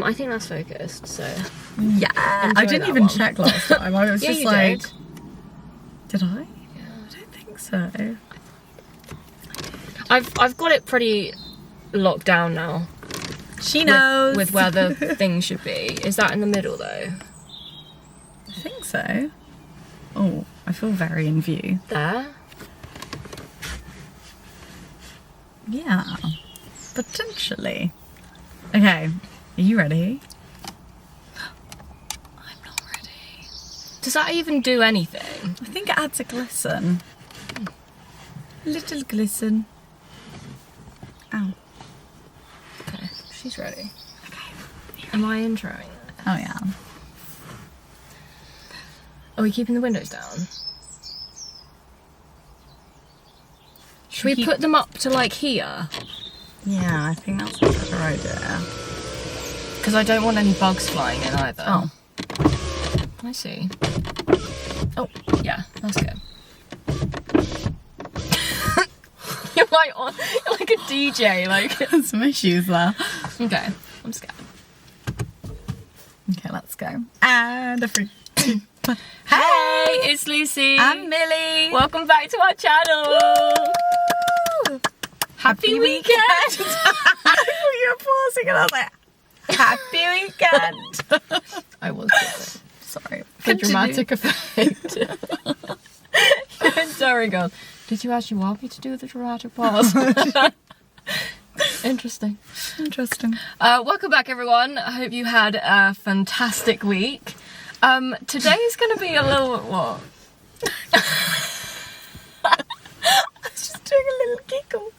I think that's focused, so... Yeah, I didn't even check last time. I was just like... Did I? Yeah. I don't think so. I've got it pretty locked down now. She knows. With where the thing should be. Is that in the middle, though? I think so. Oh, I feel very in view. There? Yeah, potentially. Okay, are you ready? I'm not ready. Does that even do anything? I think it adds a glisten. Little glisten. Ow. Okay, she's ready. Okay. Am I introing it? Oh yeah. Are we keeping the windows down? Should we put them up to like here? Yeah, I think that's a better idea. Because I don't want any bugs flying in either. Oh. I see. Oh, yeah, that's good. You're like a DJ, like. Some issues there. Okay, I'm scared. Okay, let's go. And a 3, 2, 1. Hey, it's Lucy. And Millie. Welcome back to our channel. Woo! Happy weekend. I thought you were pausing and I was like, happy weekend. I was kidding. Sorry. For dramatic effect. Sorry, girl. Did you actually want me to do the dramatic pause? Interesting. Interesting. Welcome back, everyone. I hope you had a fantastic week. Today's going to be a little... What? I was just doing a little giggle.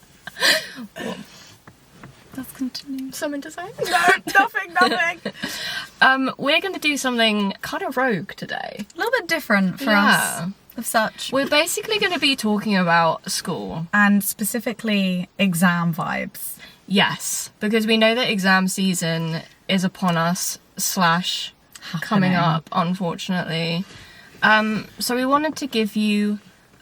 What? Let's continue. Something to say? No, nothing. We're going to do something kind of rogue today. A little bit different for us, of such. We're basically going to be talking about school. And specifically exam vibes. Yes, because we know that exam season is upon us / coming up, unfortunately. So we wanted to give you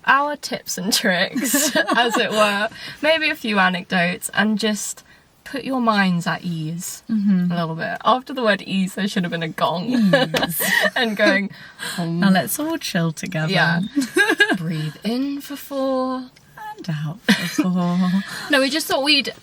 our tips and tricks, as it were, maybe a few anecdotes, and just put your minds at ease a little bit. After the word ease, there should have been a gong. And going, now let's all chill together. Yeah. Breathe in for 4. And out for 4. No, we just thought we'd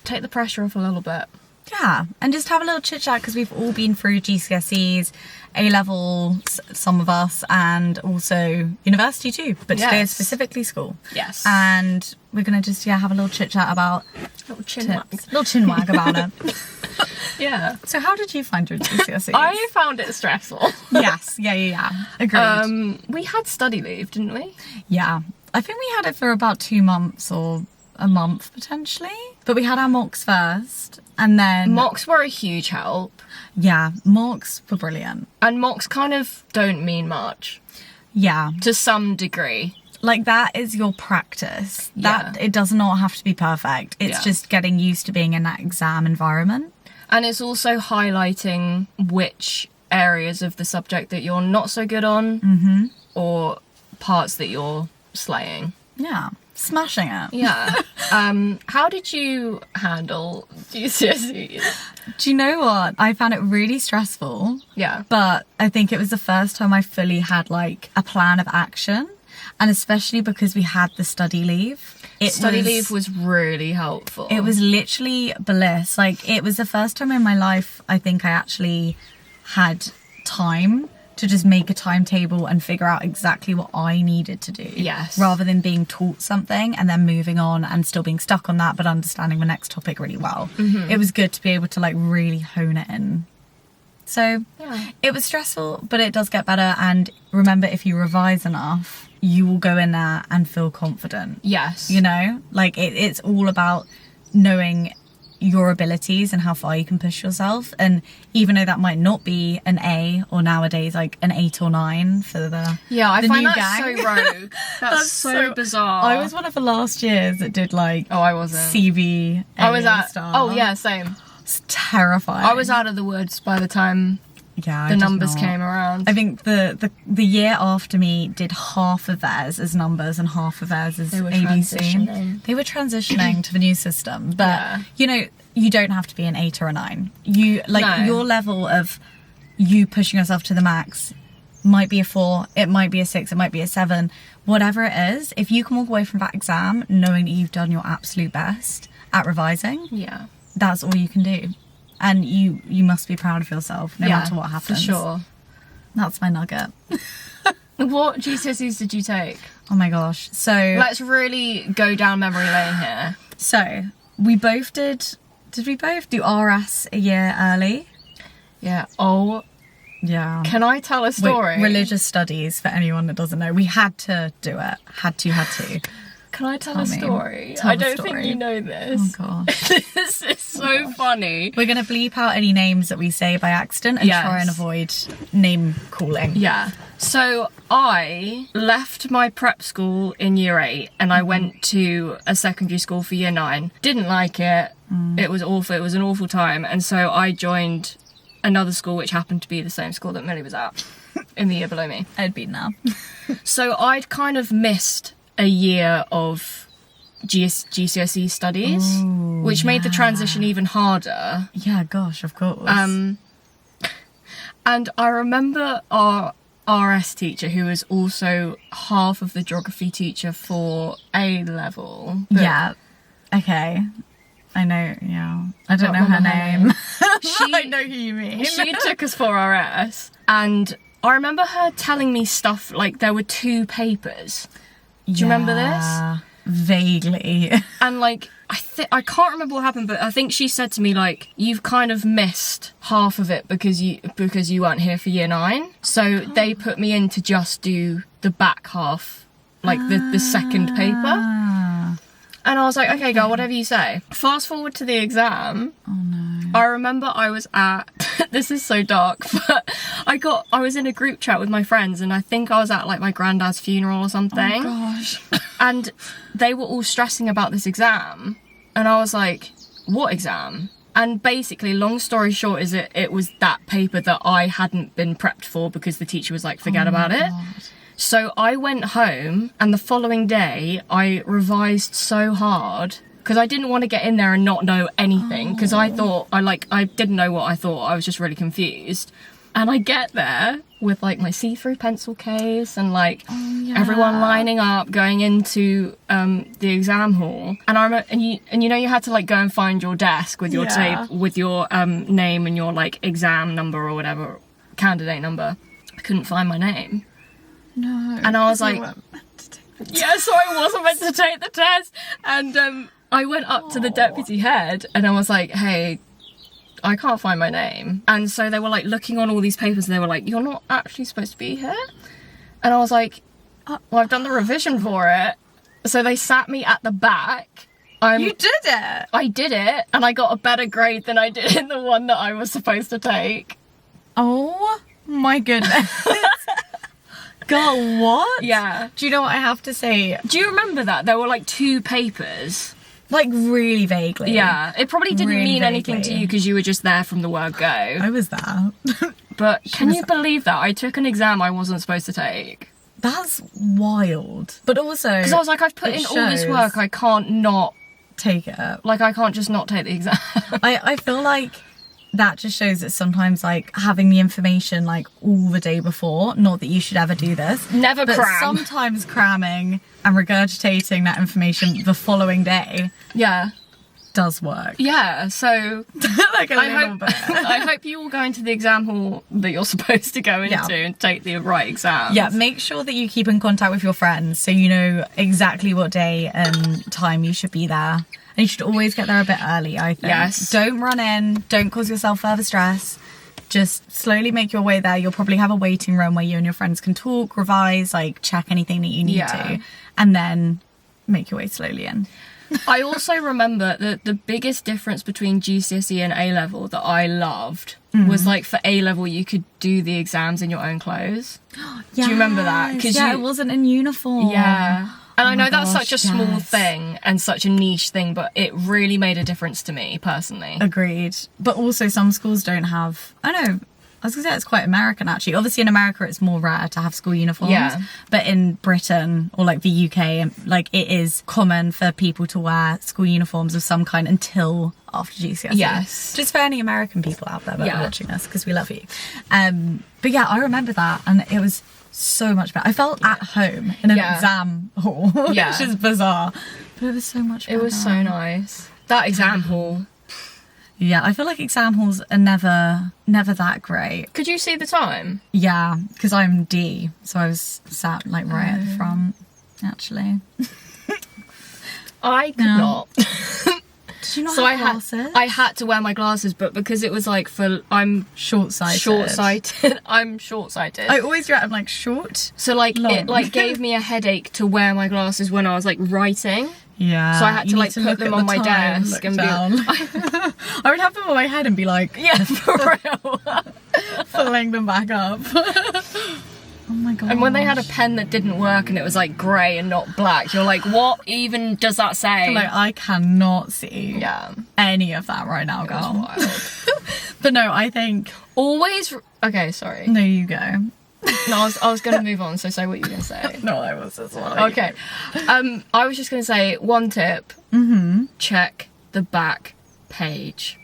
take the pressure off a little bit. Yeah, and just have a little chit chat because we've all been through GCSEs, A-levels, some of us, and also university too. But today is specifically school. Yes. And we're going to just have a little chit chat about Little chin wag. Little chin wag about it. Yeah. So how did you find your GCSEs? I found it stressful. Yes, yeah. Agreed. We had study leave, didn't we? Yeah. I think we had it for about 2 months or a month potentially. But we had our mocks first. And then... Mocks were a huge help. Yeah, mocks were brilliant. And mocks kind of don't mean much. Yeah. To some degree. Like, that is your practice. Yeah. It does not have to be perfect. It's just getting used to being in that exam environment. And it's also highlighting which areas of the subject that you're not so good on. Or parts that you're slaying. Yeah. Smashing it. Yeah. How did you handle GCSEs? Do you know what? I found it really stressful. Yeah. But I think it was the first time I fully had like a plan of action. And especially because we had the study leave. Study leave was really helpful. It was literally bliss. Like, it was the first time in my life I think I actually had time to just make a timetable and figure out exactly what I needed to do. Yes. Rather than being taught something and then moving on and still being stuck on that, but understanding the next topic really well. It was good to be able to like really hone it in. So it was stressful, but it does get better. And remember, if you revise enough, you will go in there and feel confident. Yes. You know, like it's all about knowing your abilities and how far you can push yourself. And even though that might not be an A, or nowadays like an 8 or 9 for the I find new that gang. so rogue. That's so bizarre. I was one of the last years that did like I wasn't. CV. I was at stuff. Same. It's terrifying. I was out of the woods by the time the numbers came around. I think the year after me did half of theirs as numbers and half of theirs as ABC. Transitioning. They were transitioning to the new system. But, you know, you don't have to be an 8 or a 9. You like your level of you pushing yourself to the max might be a 4, it might be a 6, it might be a 7, whatever it is. If you can walk away from that exam knowing that you've done your absolute best at revising, that's all you can do. And you must be proud of yourself no matter what happens. For sure. That's my nugget. What GCSEs did you take? Oh my gosh. So let's really go down memory lane here. So we both did we both do RS a year early? Yeah. Oh yeah. Can I tell a story? Religious studies, for anyone that doesn't know. We had to do it. Had to. Can I tell a story? I don't think you know this. Oh gosh. This is so funny. We're going to bleep out any names that we say by accident and try and avoid name calling. Yeah. So I left my prep school in year 8 and I went to a secondary school for year 9. Didn't like it. It was awful. It was an awful time. And so I joined another school which happened to be the same school that Millie was at in the year below me. I'd been now. So I'd kind of missed a year of GCSE studies, which made the transition even harder. Yeah, gosh, of course. And I remember our RS teacher, who was also half of the geography teacher for A level. Yeah. Okay. I know, yeah. I don't know her name. I know who you mean. She took us for RS, and I remember her telling me stuff like there were 2 papers. Do you remember this? Vaguely. And like, I can't remember what happened, but I think she said to me like, you've kind of missed half of it because you weren't here for year 9. So they put me in to just do the back half, like the second paper. And I was like, okay, girl, whatever you say. Fast forward to the exam. Oh no. I remember I was at, this is so dark, but I was in a group chat with my friends and I think I was at like my granddad's funeral or something. Oh gosh. And they were all stressing about this exam. And I was like, what exam? And basically, long story short, is it was that paper that I hadn't been prepped for because the teacher was like, forget about it. So I went home and the following day I revised so hard because I didn't want to get in there and not know anything because I thought I didn't know what I thought. I was just really confused. And I get there with like my see-through pencil case and like everyone lining up going into the exam hall. And I remember, and you know you had to like go and find your desk with your tape with your name and your like exam number or whatever, candidate number. I couldn't find my name. No. And I was like, yeah, so I wasn't meant to take the test. And I went up to the deputy head and I was like, hey, I can't find my name. And so they were like looking on all these papers and they were like, you're not actually supposed to be here. And I was like, well, I've done the revision for it. So they sat me at the back. You did it? I did it. And I got a better grade than I did in the one that I was supposed to take. Oh my goodness. God, what? Yeah. Do you know what I have to say? Do you remember that? There were like 2 papers. Like really vaguely. Yeah. It probably didn't Really mean anything vaguely. to you because you were just there from the word go. I was there. But can you believe that? I took an exam I wasn't supposed to take. That's wild. But also... Because I was like, I've put in all this work, I can't not... take it. Like, I can't just not take the exam. I feel like that just shows that sometimes like having the information like all the day before, not that you should ever do this, Never but cram. sometimes cramming and regurgitating that information the following day does work. Yeah, so like I hope you all go into the exam hall that you're supposed to go into and take the right exam. Yeah, make sure that you keep in contact with your friends so you know exactly what day and time you should be there. And you should always get there a bit early, I think. Yes. Don't run in, don't cause yourself further stress. Just slowly make your way there. You'll probably have a waiting room where you and your friends can talk, revise, like check anything that you need to, and then make your way slowly in. I also remember that the biggest difference between GCSE and A-level that I loved was like for A-level you could do the exams in your own clothes. Do you remember that? It wasn't in uniform. Yeah. And I know that's gosh, such a small thing and such a niche thing, but it really made a difference to me personally. Agreed. But also some schools don't have... I know, I was gonna say it's quite American actually. Obviously in America it's more rare to have school uniforms. Yeah. But in Britain or like the UK, like it is common for people to wear school uniforms of some kind until after GCSE. Yes. Just for any American people out there that Yeah. are watching us, because we love you. But yeah, I remember that, and it was so much better. I felt at home in an exam hall, which is bizarre. But it was so much better. It was so nice. That exam hall. Yeah, I feel like exam halls are never that great. Could you see the time? Yeah, because I'm D, so I was sat like right at the front, actually. I could not. Did you not So have glasses? I had to wear my glasses, but because it was like I'm short-sighted. I'm short-sighted. I always I'm like short. So like long. it like gave me a headache to wear my glasses when I was like writing. Yeah. So I had to you like need to put look them at on the my time, desk look and down. be I would have them on my head and be like, yeah, for real. pulling them back up. Oh my god. And when they had a pen that didn't work and it was like grey and not black, you're like, what even does that say? Like I cannot see Yeah. any of that right now, It was girl. wild. But no, I think Okay, sorry. no, you go. No, I was gonna move on, so say what you were gonna say. No, I was as well. Okay. I was just gonna say one tip. Check the back page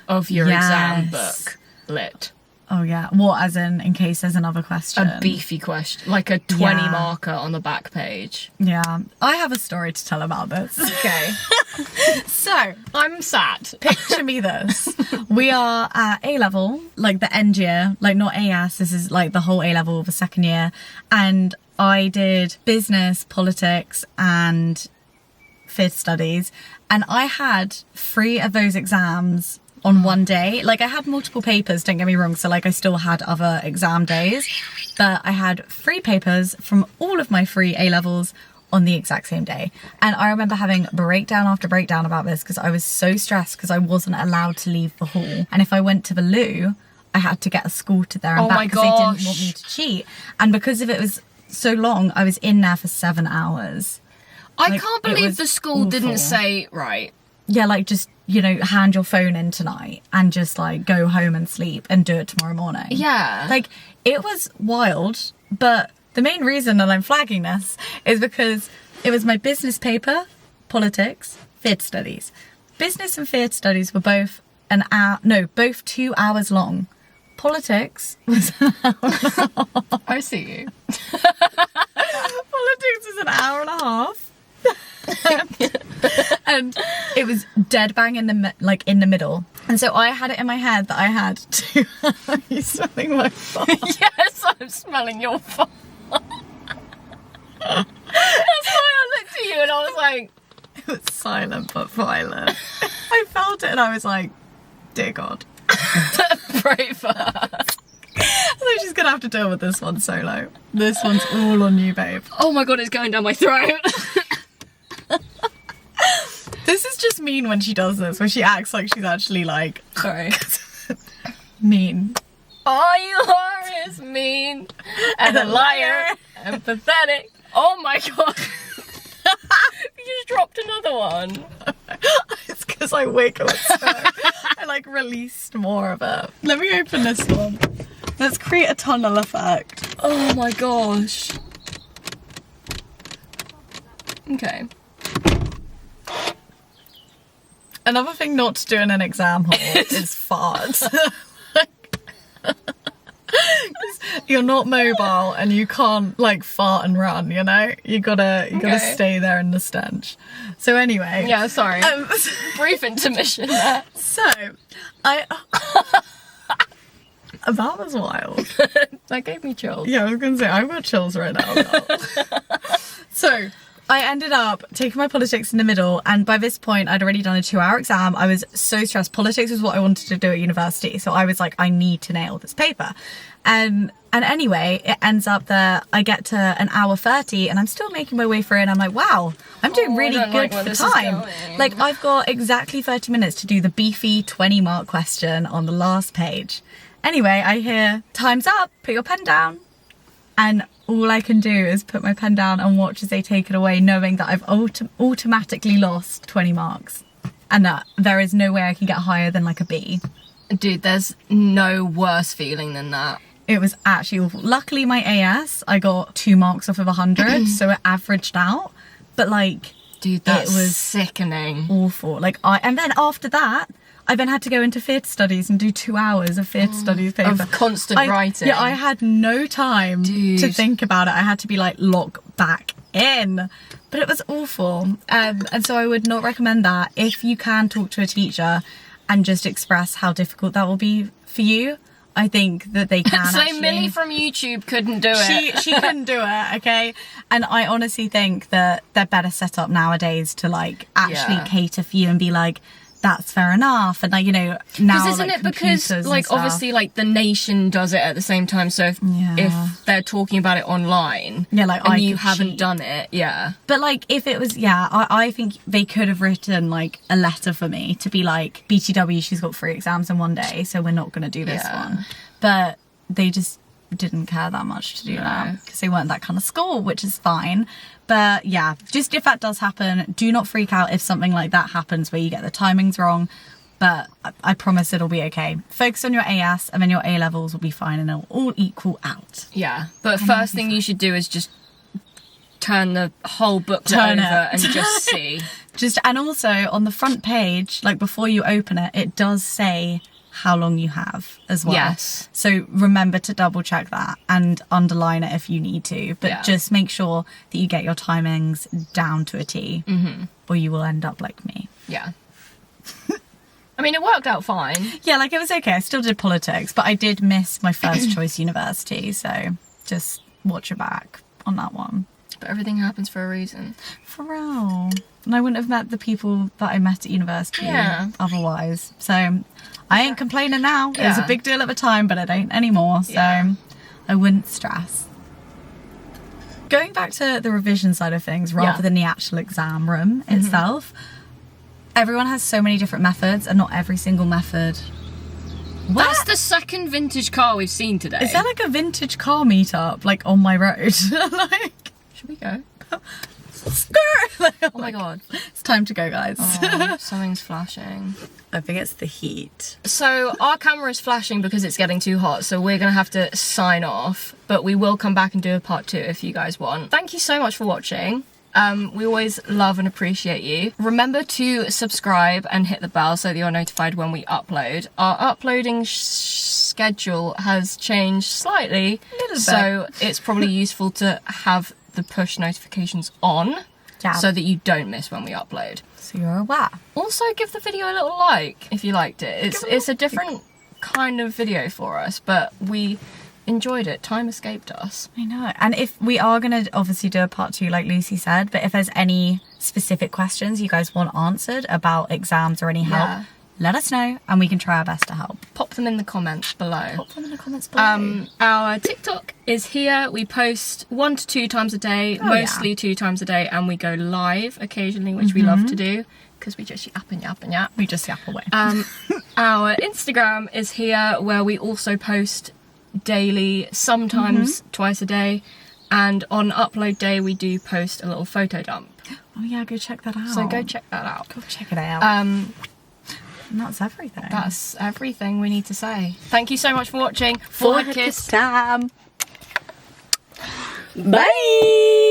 of your exam book lit. Oh yeah. What, as in case there's another question? A beefy question, like a 20 Yeah. marker on the back page. Yeah. I have a story to tell about this. Okay. So, I'm sad. picture me this. We are at A level, like the end year, like not AS, this is like the whole A level of the second year. And I did business, politics, and theatre studies. And I had 3 of those exams on one day. Like I had multiple papers, don't get me wrong, so like I still had other exam days, but I had 3 papers from all of my 3 A levels on the exact same day. And I remember having breakdown after breakdown about this because I was so stressed because I wasn't allowed to leave the hall, and if I went to the loo I had to get escorted there and Oh my back because they didn't gosh. want me to cheat. And because of it was so long, I was in there for 7 hours. I Like, can't it believe was the school awful. didn't say, right, Yeah, like just, you know, hand your phone in tonight and just like go home and sleep and do it tomorrow morning. yeah. Like it was wild, but the main reason that I'm flagging this is because it was my business paper, politics, theatre studies. Business and theatre studies were both both 2 hours long. Politics was an hour and a half. I see you. Politics was an hour and a half. And it was dead bang in the middle, and so I had it in my head that I had to. Are you smelling my fart? Yes, I'm smelling your fart. That's why I looked at you and I was like, It was silent but violent. I felt it and I was like, dear God. pray for her. So she's gonna have to deal with this one solo. This one's all on you, babe. Oh my god, it's going down my throat. This is just mean when she does this, when she acts like she's actually like Sorry. mean. Oh, you are is mean and a liar and pathetic. Oh my god. You just dropped another one. It's because I wiggle it so I like released more of it. Let me open this one. Let's create a tunnel effect. Oh my gosh. Okay. Another thing not to do in an exam hall is fart. You're not mobile and you can't like fart and run, you know? You gotta Okay. stay there in the stench. So anyway. Yeah, sorry. Brief intermission there. So I that was wild. That gave me chills. Yeah, I was gonna say I've got chills right now. So I ended up taking my politics in the middle, and by this point I'd already done a 2-hour exam. I was so stressed. Politics was what I wanted to do at university, so I was like, I need to nail this paper. And anyway, it ends up that I get to an hour 30 and I'm still making my way through, and I'm like, wow, I'm doing Oh, I really don't good like where for this is time. going. Like I've got exactly 30 minutes to do the beefy 20 mark question on the last page. Anyway, I hear, time's up, put your pen down. And all I can do is put my pen down and watch as they take it away, knowing that I've automatically lost 20 marks and that there is no way I can get higher than like a B. Dude, there's no worse feeling than that. It was actually awful. Luckily, my AS, I got 2 marks off of 100, so it averaged out. But like, dude, that was sickening. Awful. Like, and then after that, I then had to go into theatre studies and do 2 hours of theatre studies paper. Of constant writing. Yeah, I had no time to think about it. I had to be like, lock back in. But it was awful. And so I would not recommend that. If you can talk to a teacher and just express how difficult that will be for you, I think that they can. So actually. Millie from YouTube couldn't do it. She couldn't do it, okay? And I honestly think that they're better set up nowadays to like actually cater for you and be like, that's fair enough. And like, you know, now isn't like, it because like stuff. obviously like the Nation does it at the same time, so if they're talking about it online, like and you haven't done it, but like if it was I think they could have written like a letter for me to be like, BTW, she's got 3 exams in one day, so we're not going to do this one. But they just didn't care that much to do that because they weren't that kind of school, which is fine. But yeah, just if that does happen, do not freak out if something like that happens where you get the timings wrong. But I promise it'll be okay. Focus on your AS and then your A levels will be fine and it'll all equal out. Yeah, but first thing you should do is just turn the whole book over and just see. And also on the front page, like before you open it, it does say how long you have as well. Yes. So remember to double check that and underline it if you need to, but just make sure that you get your timings down to a T, or you will end up like me. Yeah. I mean, it worked out fine. Yeah, like it was okay. I still did politics, but I did miss my first choice university, so just watch your back on that one. But everything happens for a reason. For real. And I wouldn't have met the people that I met at university otherwise. So I ain't complaining now. It was a big deal at the time, but it ain't anymore. So I wouldn't stress. Going back to the revision side of things rather than the actual exam room itself, everyone has so many different methods and not every single method. That's the second vintage car we've seen today. Is that like a vintage car meetup, like on my road? Like, should we go? Oh my god. It's time to go, guys. Oh, something's flashing. I think it's the heat. So our camera is flashing because it's getting too hot, so we're gonna have to sign off, but we will come back and do a part 2 if you guys want. Thank you so much for watching. We always love and appreciate you. Remember to subscribe and hit the bell so that you're notified when we upload. Our uploading schedule has changed slightly, so it's probably useful to have the push notifications on so that you don't miss when we upload. So you're aware. Also, give the video a little like if you liked it. It's a different kind of video for us, but we enjoyed it. Time escaped us. I know. And if we are going to obviously do a part 2 like Lucy said, but if there's any specific questions you guys want answered about exams or any help, let us know and we can try our best to help. Pop them in the comments below. Our TikTok is here. We post 1 to 2 times a day, mostly 2 times a day, and we go live occasionally, which we love to do because we just yap and yap and yap. We just yap away. Our Instagram is here where we also post daily, sometimes twice a day, and on upload day we do post a little photo dump. Oh yeah, go check that out. So go check that out. Go check it out. And that's everything. That's everything we need to say. Thank you so much for watching. Forward kiss time. Bye.